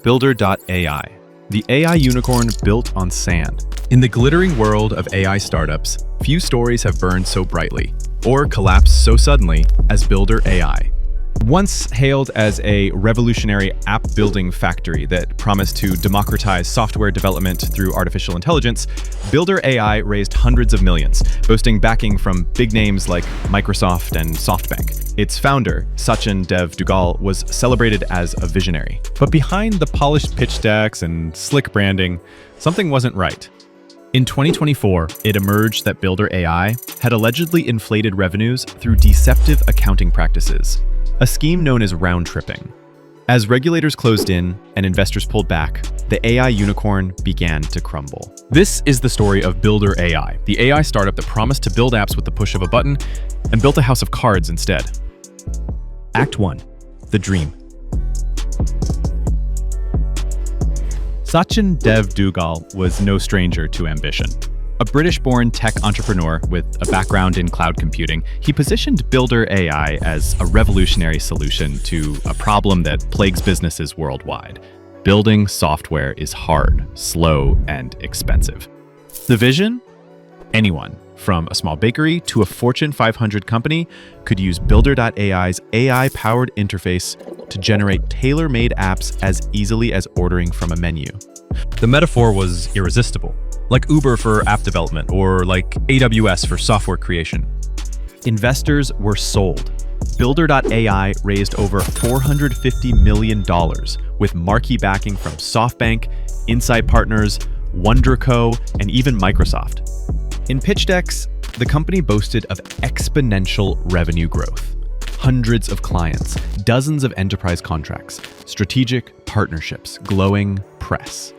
Builder.ai, the AI unicorn built on sand. In the glittering world of AI startups, few stories have burned so brightly or collapsed so suddenly as Builder.ai. Once hailed as a revolutionary app-building factory that promised to democratize software development through artificial intelligence, Builder.ai raised hundreds of millions, boasting backing from big names like Microsoft and SoftBank. Its founder, Sachin Dev Duggal, was celebrated as a visionary. But behind the polished pitch decks and slick branding, something wasn't right. In 2024, it emerged that Builder.ai had allegedly inflated revenues through deceptive accounting practices, a scheme known as round-tripping. As regulators closed in and investors pulled back, the AI unicorn began to crumble. This is the story of Builder.ai, the AI startup that promised to build apps with the push of a button and built a house of cards instead. Act 1. The Dream. Sachin Dev Duggal was no stranger to ambition. A British-born tech entrepreneur with a background in cloud computing, he positioned Builder.ai as a revolutionary solution to a problem that plagues businesses worldwide. Building software is hard, slow, and expensive. The vision? Anyone, from a small bakery to a Fortune 500 company, could use Builder.ai's AI-powered interface to generate tailor-made apps as easily as ordering from a menu. The metaphor was irresistible. Like Uber for app development or like AWS for software creation. Investors were sold. Builder.ai raised over $450 million with marquee backing from SoftBank, Insight Partners, WonderCo, and even Microsoft. In pitch decks, the company boasted of exponential revenue growth, hundreds of clients, dozens of enterprise contracts, strategic partnerships, glowing press.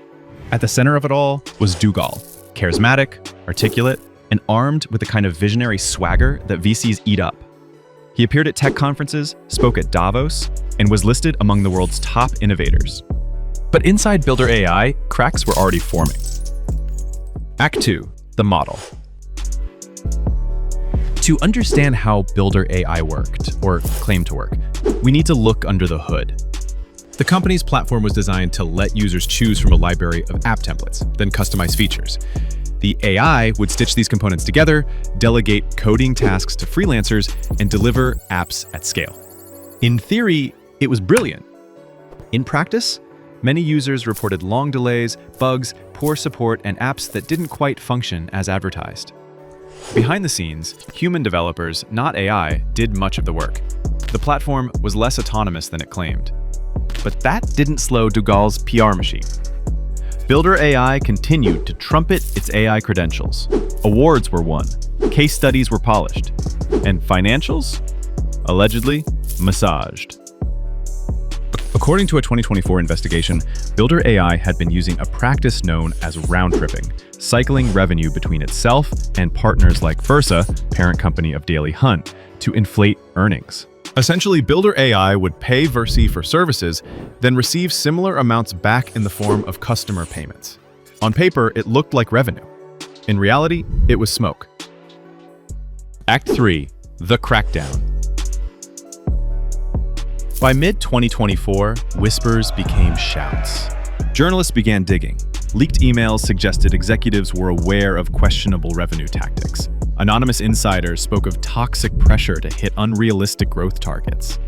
At the center of it all was Duggal, charismatic, articulate, and armed with the kind of visionary swagger that VCs eat up. He appeared at tech conferences, spoke at Davos, and was listed among the world's top innovators. But inside Builder.ai, cracks were already forming. Act 2. The model. To understand how Builder.ai worked, or claimed to work, we need to look under the hood. The company's platform was designed to let users choose from a library of app templates, then customize features. The AI would stitch these components together, delegate coding tasks to freelancers, and deliver apps at scale. In theory, it was brilliant. In practice, many users reported long delays, bugs, poor support, and apps that didn't quite function as advertised. Behind the scenes, human developers, not AI, did much of the work. The platform was less autonomous than it claimed. But that didn't slow Duggal's PR machine. Builder.ai continued to trumpet its AI credentials. Awards were won, case studies were polished, and financials? Allegedly massaged. According to a 2024 investigation, Builder.ai had been using a practice known as round-tripping, cycling revenue between itself and partners like Versa, parent company of Daily Hunt, to inflate earnings. Essentially, Builder.ai would pay Versi for services, then receive similar amounts back in the form of customer payments. On paper, it looked like revenue. In reality, it was smoke. Act 3. The Crackdown. By mid-2024, whispers became shouts. Journalists began digging. Leaked emails suggested executives were aware of questionable revenue tactics. Anonymous insiders spoke of toxic pressure to hit unrealistic growth targets.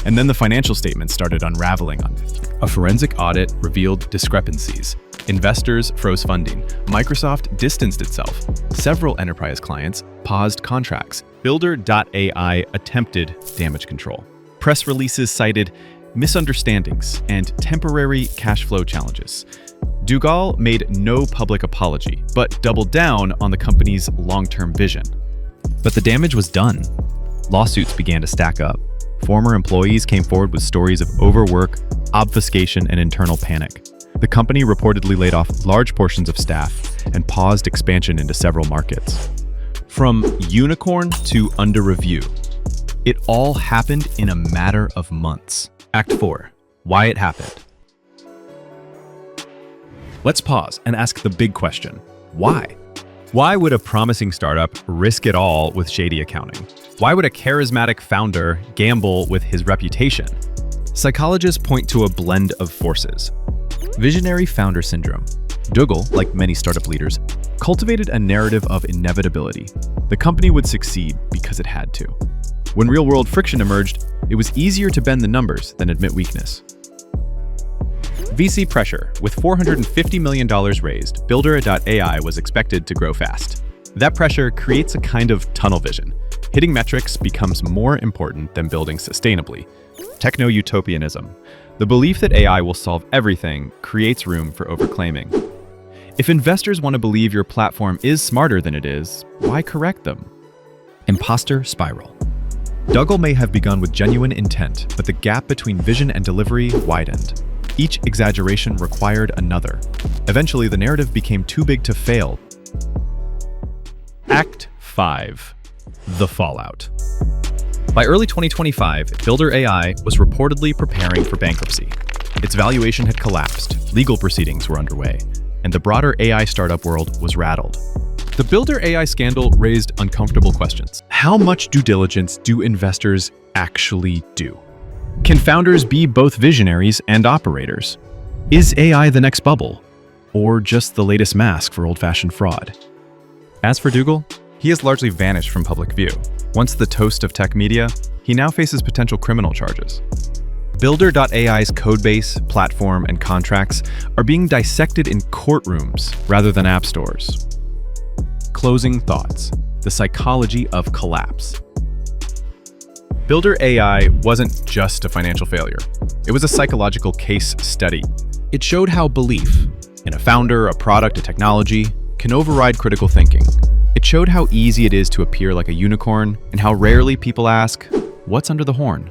And then the financial statements started unraveling on it. A forensic audit revealed discrepancies. Investors froze funding. Microsoft distanced itself. Several enterprise clients paused contracts. Builder.ai attempted damage control. Press releases cited misunderstandings and temporary cash flow challenges. Duggal made no public apology, but doubled down on the company's long-term vision. But the damage was done. Lawsuits began to stack up. Former employees came forward with stories of overwork, obfuscation, and internal panic. The company reportedly laid off large portions of staff and paused expansion into several markets. From unicorn to under review, it all happened in a matter of months. Act 4. Why it happened. Let's pause and ask the big question. Why? Why would a promising startup risk it all with shady accounting? Why would a charismatic founder gamble with his reputation? Psychologists point to a blend of forces. Visionary founder syndrome. Dougal, like many startup leaders, cultivated a narrative of inevitability. The company would succeed because it had to. When real-world friction emerged, it was easier to bend the numbers than admit weakness. VC pressure. With $450 million raised, Builder.ai was expected to grow fast. That pressure creates a kind of tunnel vision. Hitting metrics becomes more important than building sustainably. Techno-utopianism. The belief that AI will solve everything creates room for overclaiming. If investors want to believe your platform is smarter than it is, why correct them? Imposter spiral. Dougal may have begun with genuine intent, but the gap between vision and delivery widened. Each exaggeration required another. Eventually, the narrative became too big to fail. Act 5. The fallout. By early 2025, Builder.ai was reportedly preparing for bankruptcy. Its valuation had collapsed, legal proceedings were underway, and the broader AI startup world was rattled. The Builder.ai scandal raised uncomfortable questions. How much due diligence do investors actually do? Can founders be both visionaries and operators? Is AI the next bubble, or just the latest mask for old-fashioned fraud? As for Dougal, he has largely vanished from public view. Once the toast of tech media, he now faces potential criminal charges. Builder.ai's codebase, platform, and contracts are being dissected in courtrooms rather than app stores. Closing thoughts. The psychology of collapse. Builder.ai wasn't just a financial failure. It was a psychological case study. It showed how belief in a founder, a product, a technology can override critical thinking. It showed how easy it is to appear like a unicorn and how rarely people ask, what's under the horn?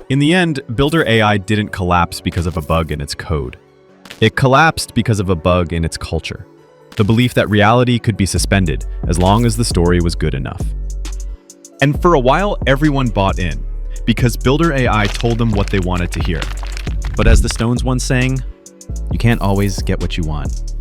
In the end, Builder.ai didn't collapse because of a bug in its code. It collapsed because of a bug in its culture. The belief that reality could be suspended as long as the story was good enough. And for a while, everyone bought in, because Builder.ai told them what they wanted to hear. But as the Stones once sang, you can't always get what you want.